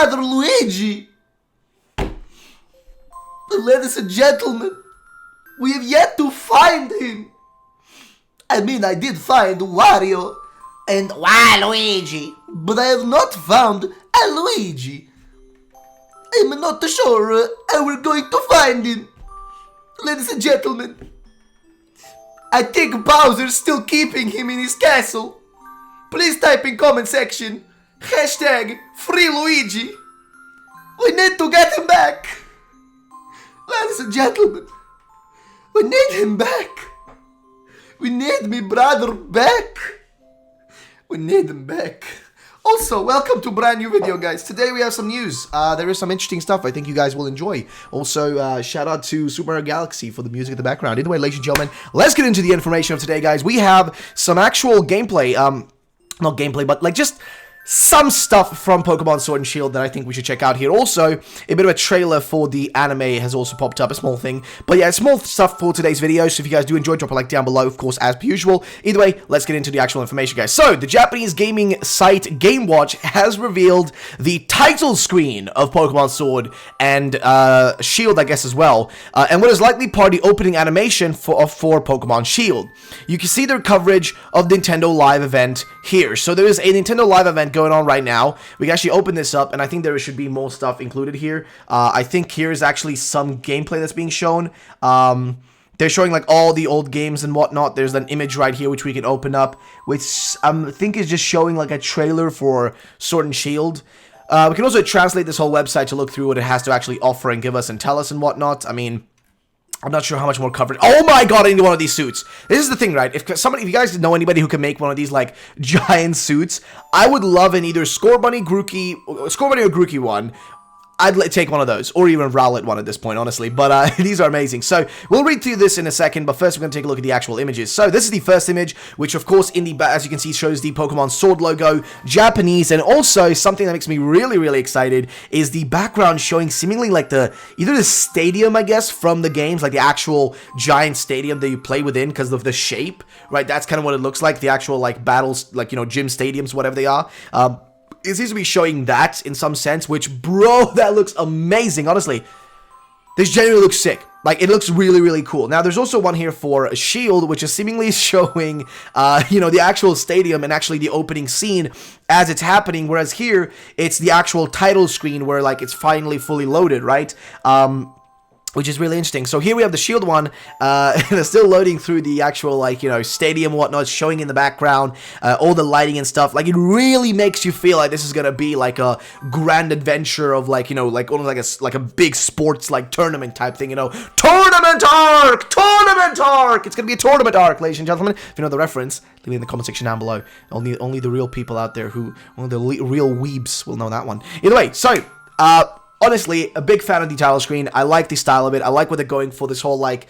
brother Luigi. Ladies and gentlemen, we have yet to find him. I mean, I did find Wario and Waluigi, but I have not found a Luigi. I'm not sure how we're going to find him. Ladies and gentlemen, I think Bowser's still keeping him in his castle. Please type in comment section, hashtag free Luigi. We need to get him back. Ladies and gentlemen, we need him back. We need me brother back. We need him back. Also, welcome to a brand new video, guys. Today we have some news. There is some interesting stuff I think you guys will enjoy. Also, shout out to Super Mario Galaxy for the music in the background. Either way, ladies and gentlemen, let's get into the information of today, guys. We have some actual gameplay, not gameplay, but like just some stuff from Pokemon Sword and Shield that I think we should check out here. Also, a bit of a trailer for the anime has also popped up, a small thing. But yeah, small stuff for today's video, so if you guys do enjoy, drop a like down below, of course, as per usual. Either way, let's get into the actual information, guys. So, the Japanese gaming site GameWatch has revealed the title screen of Pokemon Sword and Shield, I guess, as well. And what is likely part of the opening animation for Pokemon Shield. You can see their coverage of the Nintendo Live event here. So, there is a Nintendo Live event going on right now. We can actually open this up, and I think there should be more stuff included here. I think here is actually some gameplay that's being shown. They're showing like all the old games and whatnot. There's an image right here which we can open up, which I think is just showing like a trailer for Sword and Shield. We can also translate this whole website to look through what it has to actually offer and give us and tell us and whatnot. I mean, I'm not sure how much more coverage. Oh my god, I need one of these suits. This is the thing, right? If you guys know anybody who can make one of these, like, giant suits, I would love an either Scorbunny or Grookey one. I'd take one of those, or even Rowlet one at this point, honestly, but these are amazing. So, we'll read through this in a second, but first we're going to take a look at the actual images. So, this is the first image, which of course, in the as you can see, shows the Pokemon Sword logo, Japanese, and also, something that makes me really, really excited, is the background showing seemingly like either the stadium, I guess, from the games, like the actual giant stadium that you play within, because of the shape, right? That's kind of what it looks like, the actual, like, battles, like, you know, gym stadiums, whatever they are. It seems to be showing that in some sense, which, bro, that looks amazing, honestly. This genuinely looks sick. Like, it looks really, really cool. Now, there's also one here for Shield, which is seemingly showing, you know, the actual stadium and actually the opening scene as it's happening, whereas here, it's the actual title screen where, like, it's finally fully loaded, right? Which is really interesting. So here we have the Shield one, and it's still loading through the actual, like, you know, stadium and whatnot, showing in the background, all the lighting and stuff. Like, it really makes you feel like this is gonna be, like, a grand adventure of, like, you know, like, almost like a big sports, like, tournament type thing, you know. Tournament arc! Tournament arc! It's gonna be a tournament arc, ladies and gentlemen. If you know the reference, leave it in the comment section down below. Only the real people out there only the real weebs will know that one. Either way, so, honestly, a big fan of the title screen. I like the style of it. I like what they're going for, this whole, like,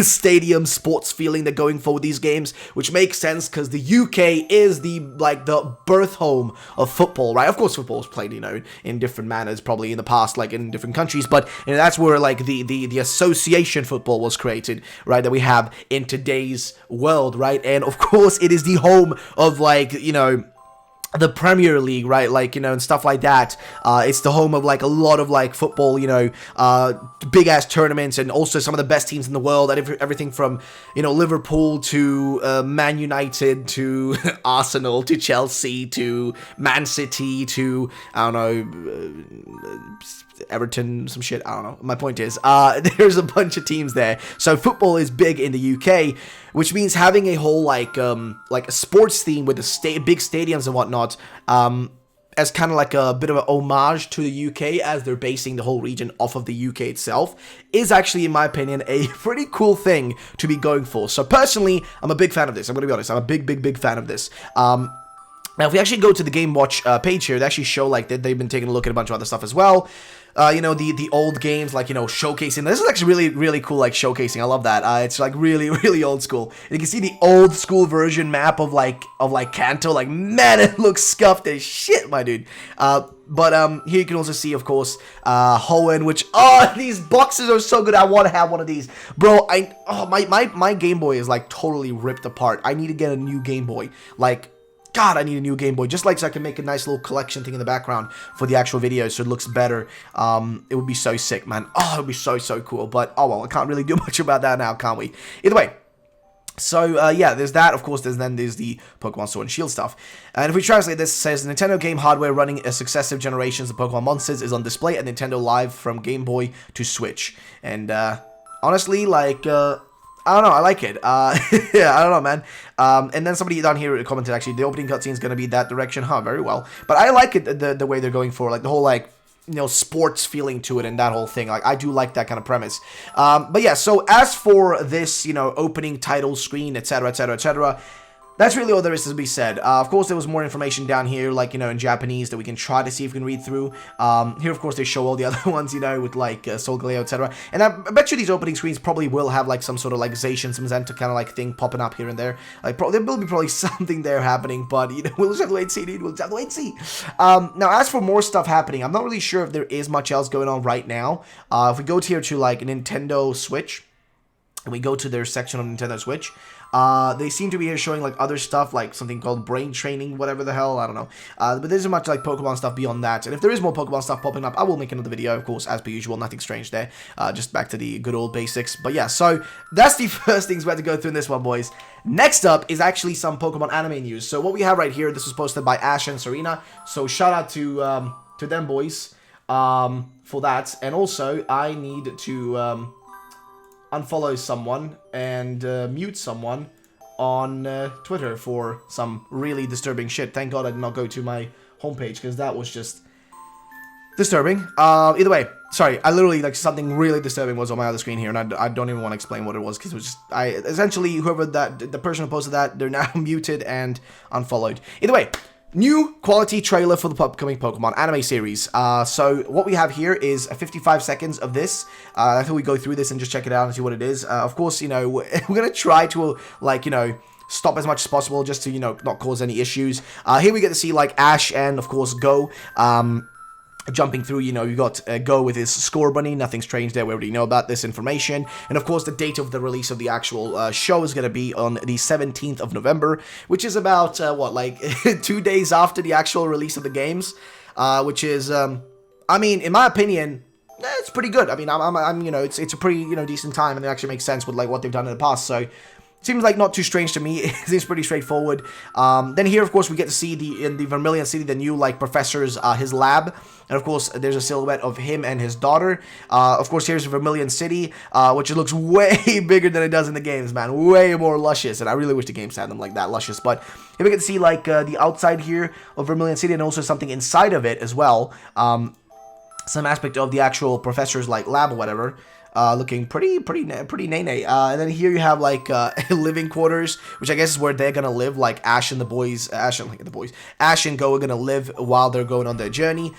stadium sports feeling they're going for with these games, which makes sense because the UK is the birth home of football, right? Of course, football is played, you know, in different manners, probably in the past, like, in different countries, but, you know, that's where, like, the association football was created, right, that we have in today's world, right? And, of course, it is the home of, like, you know, the Premier League, right, like, you know, and stuff like that. It's the home of, like, a lot of, like, football, you know, big-ass tournaments, and also some of the best teams in the world, everything from, you know, Liverpool to Man United to Arsenal to Chelsea to Man City to, I don't know, Everton, some shit, I don't know. My point is, there's a bunch of teams there. So football is big in the UK, which means having a whole, like a sports theme with the big stadiums and whatnot, as kind of like a bit of an homage to the UK, as they're basing the whole region off of the UK itself, is actually, in my opinion, a pretty cool thing to be going for. So personally, I'm a big fan of this. I'm going to be honest. I'm a big fan of this. Now, if we actually go to the GameWatch page here, they actually show, like, that they've been taking a look at a bunch of other stuff as well. You know, the old games, like, you know, showcasing. This is actually really cool, like, showcasing. I love that. It's, like, really old school. And you can see the old school version map of Kanto. Like, man, it looks scuffed as shit, my dude. But here you can also see, of course, Hoenn, which, these boxes are so good. I want to have one of these. Bro, my Game Boy is, like, totally ripped apart. I need to get a new Game Boy. Like, God, I need a new Game Boy, just like so I can make a nice little collection thing in the background for the actual video so it looks better. It would be so sick, man. Oh, it would be so cool, but oh well, I can't really do much about that now, can't we? Either way. So, yeah, there's that, of course, there's the Pokemon Sword and Shield stuff. And if we translate this, it says, Nintendo game hardware running a successive generations of Pokemon monsters is on display at Nintendo Live from Game Boy to Switch. And, honestly, like, I don't know, I like it. Yeah, I don't know, man. And then somebody down here commented, actually, the opening cutscene is going to be that direction. Huh, very well. But I like it, the way they're going for, like, the whole, like, you know, sports feeling to it and that whole thing. Like, I do like that kind of premise. But yeah, so as for this, you know, opening title screen, etc., etc., etc., that's really all there is to be said. Of course, there was more information down here, like, you know, in Japanese that we can try to see if we can read through. Here, of course, they show all the other ones, you know, with, like, Solgaleo, etc. And I bet you these opening screens probably will have, like, some sort of, like, Zacian, some Zenta kind of, like, thing popping up here and there. Like, there will be probably something there happening, but, you know, we'll just have to wait and see, dude. We'll just have to wait and see. Now, as for more stuff happening, I'm not really sure if there is much else going on right now. If we go here to, like, Nintendo Switch, and we go to their section of Nintendo Switch, they seem to be here showing, like, other stuff, like something called brain training, whatever the hell, I don't know. But there isn't much, like, Pokemon stuff beyond that. And if there is more Pokemon stuff popping up, I will make another video, of course, as per usual. Nothing strange there. Just back to the good old basics. But yeah, so that's the first things we had to go through in this one, boys. Next up is actually some Pokemon anime news. So what we have right here, this was posted by Ash and Serena. So shout out to them, boys, for that. And also, I need to unfollow someone and mute someone on Twitter for some really disturbing shit. Thank God I did not go to my homepage, because that was just disturbing. Either way, sorry, I literally, like, something really disturbing was on my other screen here, and I don't even want to explain what it was, because it was just, essentially, whoever the person who posted that, they're now muted and unfollowed. Either way, new quality trailer for the upcoming Pokemon anime series. So what we have here is 55 seconds of this. I think we go through this and just check it out and see what it is. Of course, you know, we're gonna try to, like, you know, stop as much as possible just to, you know, not cause any issues. Here we get to see, like, Ash and, of course, Go. Jumping through, you know, you got Go with his score bunny, nothing strange there, we already know about this information. And of course, the date of the release of the actual show is going to be on the 17th of November, which is about, what, like, 2 days after the actual release of the games, which is, I mean, in my opinion, it's pretty good. I mean, I'm you know, it's a pretty, you know, decent time, and it actually makes sense with, like, what they've done in the past, so seems like not too strange to me. It seems pretty straightforward. Then here, of course, we get to see in the Vermilion City, the new, like, professor's, his lab. And, of course, there's a silhouette of him and his daughter. Of course, here's Vermilion City, which it looks way bigger than it does in the games, man. Way more luscious. And I really wish the games had them like that, luscious. But here we get to see, like, the outside here of Vermilion City, and also something inside of it as well. Some aspect of the actual professor's, like, lab or whatever. Looking pretty nay-nay. And then here you have, like, living quarters, which I guess is where they're gonna live, like, Ash and Go are gonna live while they're going on their journey.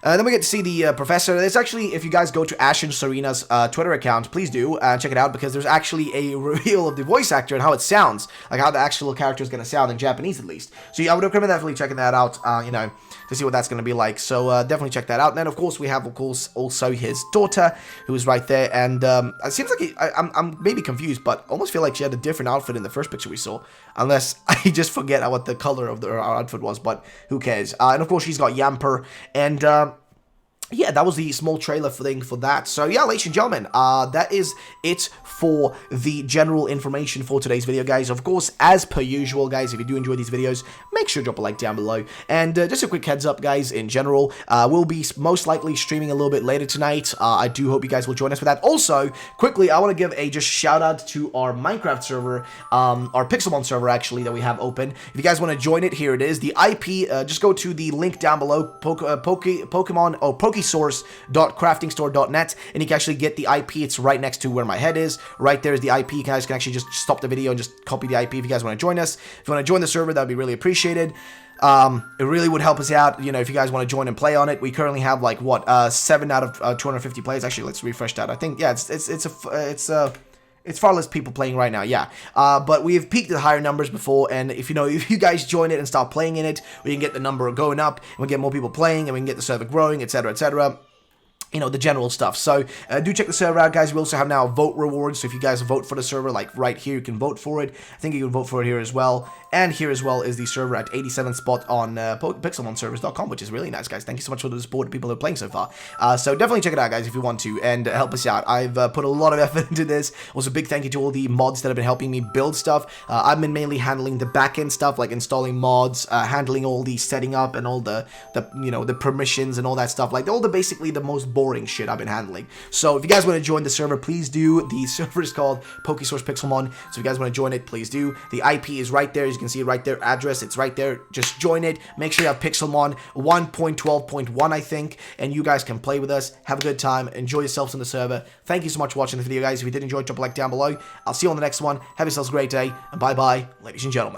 Then we get to see the professor. There's actually, if you guys go to Ash and Serena's Twitter account, please do check it out, because there's actually a reveal of the voice actor and how it sounds, like how the actual character is going to sound in Japanese at least. So yeah, I would recommend definitely checking that out, you know, to see what that's going to be like. So definitely check that out. And then of course we have, of course, also his daughter, who is right there. And it seems like I'm maybe confused, but almost feel like she had a different outfit in the first picture we saw, unless I just forget what the color of her outfit was. But who cares? And of course she's got Yamper, and yeah, that was the small trailer thing for that. So yeah, ladies and gentlemen, that is it for the general information for today's video, guys. Of course, as per usual, guys, if you do enjoy these videos, make sure to drop a like down below. And just a quick heads up, guys, in general, we'll be most likely streaming a little bit later tonight. I do hope you guys will join us for that. Also, quickly, I want to give a just shout out to our Minecraft server, our Pixelmon server, actually, that we have open. If you guys want to join it, here it is. The IP, just go to the link down below, Pokesource.craftingstore.net, and you can actually get the IP. It's right next to where my head is. Right there is the IP. You guys can actually just stop the video and just copy the IP if you guys want to join us. If you want to join the server, that would be really appreciated. It really would help us out, you know, if you guys want to join and play on it. We currently have, like, what, 7 out of 250 players. Actually, let's refresh that. I think, yeah, it's far less people playing right now, yeah. But we have peaked at higher numbers before, and if you guys join it and start playing in it, we can get the number going up, and we get more people playing, and we can get the server growing, etc., etc. you know, the general stuff. So do check the server out, guys. We also have now vote rewards, so if you guys vote for the server, like right here, you can vote for it. I think you can vote for it here as well. And here as well is the server at 87th spot on pixelmonservers.com, which is really nice, guys. Thank you so much for the support of people who are playing so far. So definitely check it out, guys, if you want to, and help us out. I've put a lot of effort into this. Also, big thank you to all the mods that have been helping me build stuff. I've been mainly handling the back-end stuff, like installing mods, handling all the setting up and all the you know, the permissions and all that stuff, like all the basically the most boring shit I've been handling. So if you guys want to join the server, please do. The server is called Pokesource Pixelmon, so if you guys want to join it, please do. The IP is right there, as you can see it right there, address, it's right there. Just join it. Make sure you have Pixelmon 1.12.1, I think, and you guys can play with us, have a good time, enjoy yourselves on the server. Thank you so much for watching the video, guys. If you did enjoy, drop a like down below. I'll see you on the next one. Have yourselves a great day, and bye-bye, ladies and gentlemen.